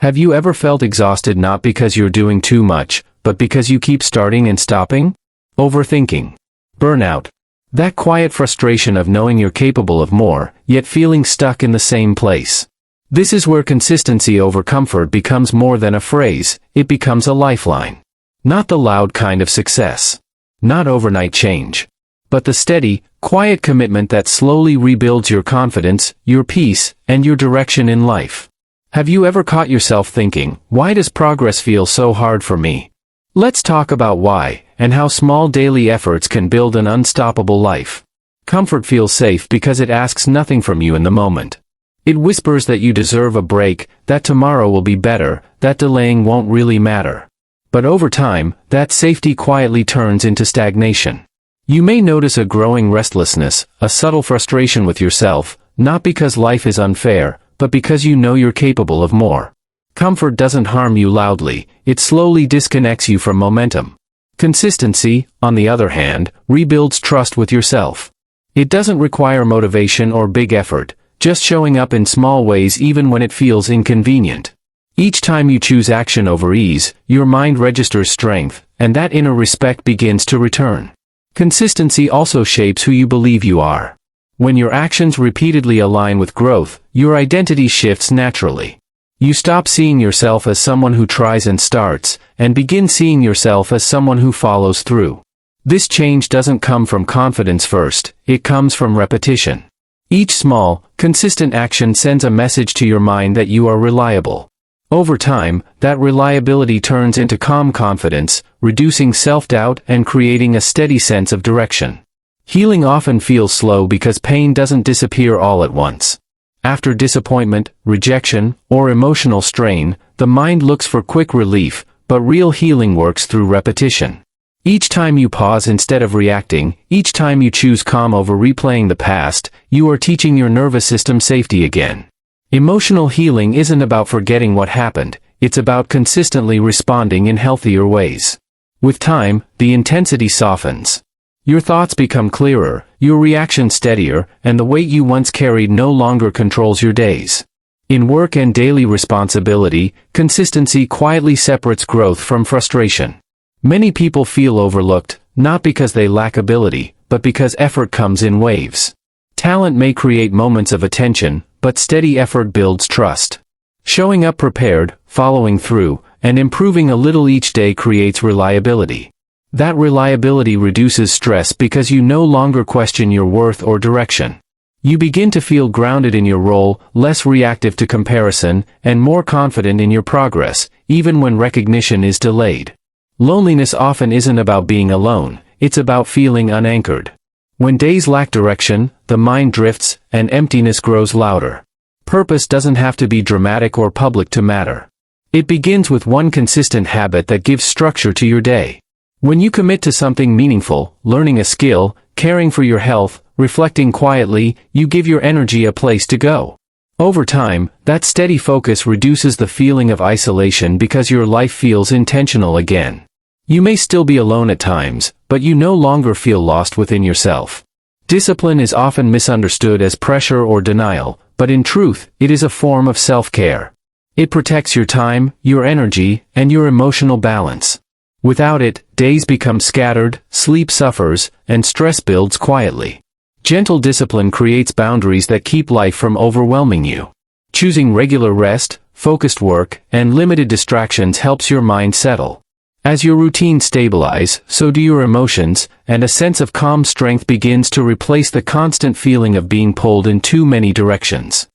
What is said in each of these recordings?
Have you ever felt exhausted not because you're doing too much, but because you keep starting and stopping? Overthinking. Burnout. That quiet frustration of knowing you're capable of more, yet feeling stuck in the same place. This is where consistency over comfort becomes more than a phrase, it becomes a lifeline. Not the loud kind of success. Not overnight change. But the steady, quiet commitment that slowly rebuilds your confidence, your peace, and your direction in life. Have you ever caught yourself thinking, why does progress feel so hard for me? Let's talk about why, and how small daily efforts can build an unstoppable life. Comfort feels safe because it asks nothing from you in the moment. It whispers that you deserve a break, that tomorrow will be better, that delaying won't really matter. But over time, that safety quietly turns into stagnation. You may notice a growing restlessness, a subtle frustration with yourself, not because life is unfair, but because you know you're capable of more. Comfort doesn't harm you loudly, it slowly disconnects you from momentum. Consistency, on the other hand, rebuilds trust with yourself. It doesn't require motivation or big effort, just showing up in small ways even when it feels inconvenient. Each time you choose action over ease, your mind registers strength, and that inner respect begins to return. Consistency also shapes who you believe you are. When your actions repeatedly align with growth, your identity shifts naturally. You stop seeing yourself as someone who tries and starts, and begin seeing yourself as someone who follows through. This change doesn't come from confidence first, it comes from repetition. Each small, consistent action sends a message to your mind that you are reliable. Over time, that reliability turns into calm confidence, reducing self-doubt and creating a steady sense of direction. Healing often feels slow because pain doesn't disappear all at once. After disappointment, rejection, or emotional strain, the mind looks for quick relief, but real healing works through repetition. Each time you pause instead of reacting, each time you choose calm over replaying the past, you are teaching your nervous system safety again. Emotional healing isn't about forgetting what happened, it's about consistently responding in healthier ways. With time, the intensity softens. Your thoughts become clearer, your reaction steadier, and the weight you once carried no longer controls your days. In work and daily responsibility, consistency quietly separates growth from frustration. Many people feel overlooked, not because they lack ability, but because effort comes in waves. Talent may create moments of attention, but steady effort builds trust. Showing up prepared, following through, and improving a little each day creates reliability. That reliability reduces stress because you no longer question your worth or direction. You begin to feel grounded in your role, less reactive to comparison, and more confident in your progress, even when recognition is delayed. Loneliness often isn't about being alone, it's about feeling unanchored. When days lack direction, the mind drifts, and emptiness grows louder. Purpose doesn't have to be dramatic or public to matter. It begins with one consistent habit that gives structure to your day. When you commit to something meaningful, learning a skill, caring for your health, reflecting quietly, you give your energy a place to go. Over time, that steady focus reduces the feeling of isolation because your life feels intentional again. You may still be alone at times, but you no longer feel lost within yourself. Discipline is often misunderstood as pressure or denial, but in truth, it is a form of self-care. It protects your time, your energy, and your emotional balance. Without it, days become scattered, sleep suffers, and stress builds quietly. Gentle discipline creates boundaries that keep life from overwhelming you. Choosing regular rest, focused work, and limited distractions helps your mind settle. As your routines stabilize, so do your emotions, and a sense of calm strength begins to replace the constant feeling of being pulled in too many directions.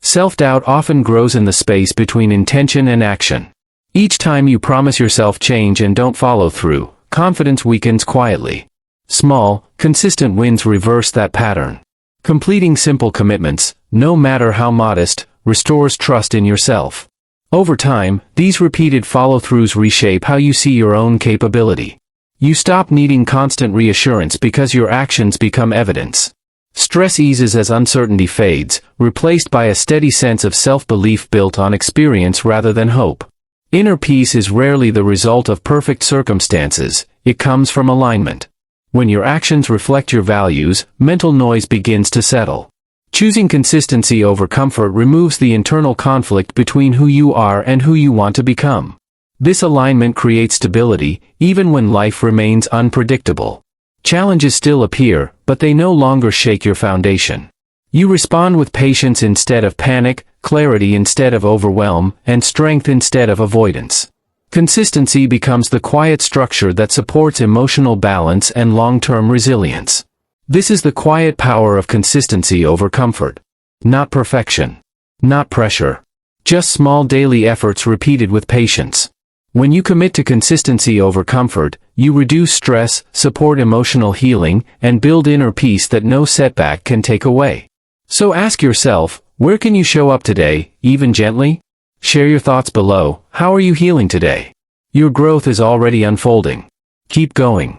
Self-doubt often grows in the space between intention and action. Each time you promise yourself change and don't follow through, confidence weakens quietly. Small, consistent wins reverse that pattern. Completing simple commitments, no matter how modest, restores trust in yourself. Over time, these repeated follow-throughs reshape how you see your own capability. You stop needing constant reassurance because your actions become evidence. Stress eases as uncertainty fades, replaced by a steady sense of self-belief built on experience rather than hope. Inner peace is rarely the result of perfect circumstances, it comes from alignment. When your actions reflect your values, mental noise begins to settle. Choosing consistency over comfort removes the internal conflict between who you are and who you want to become. This alignment creates stability, even when life remains unpredictable. Challenges still appear, but they no longer shake your foundation. You respond with patience instead of panic, clarity instead of overwhelm, and strength instead of avoidance. Consistency becomes the quiet structure that supports emotional balance and long-term resilience. This is the quiet power of consistency over comfort. Not perfection. Not pressure. Just small daily efforts repeated with patience. When you commit to consistency over comfort, you reduce stress, support emotional healing, and build inner peace that no setback can take away. So ask yourself, where can you show up today, even gently? Share your thoughts below. How are you healing today? Your growth is already unfolding. Keep going.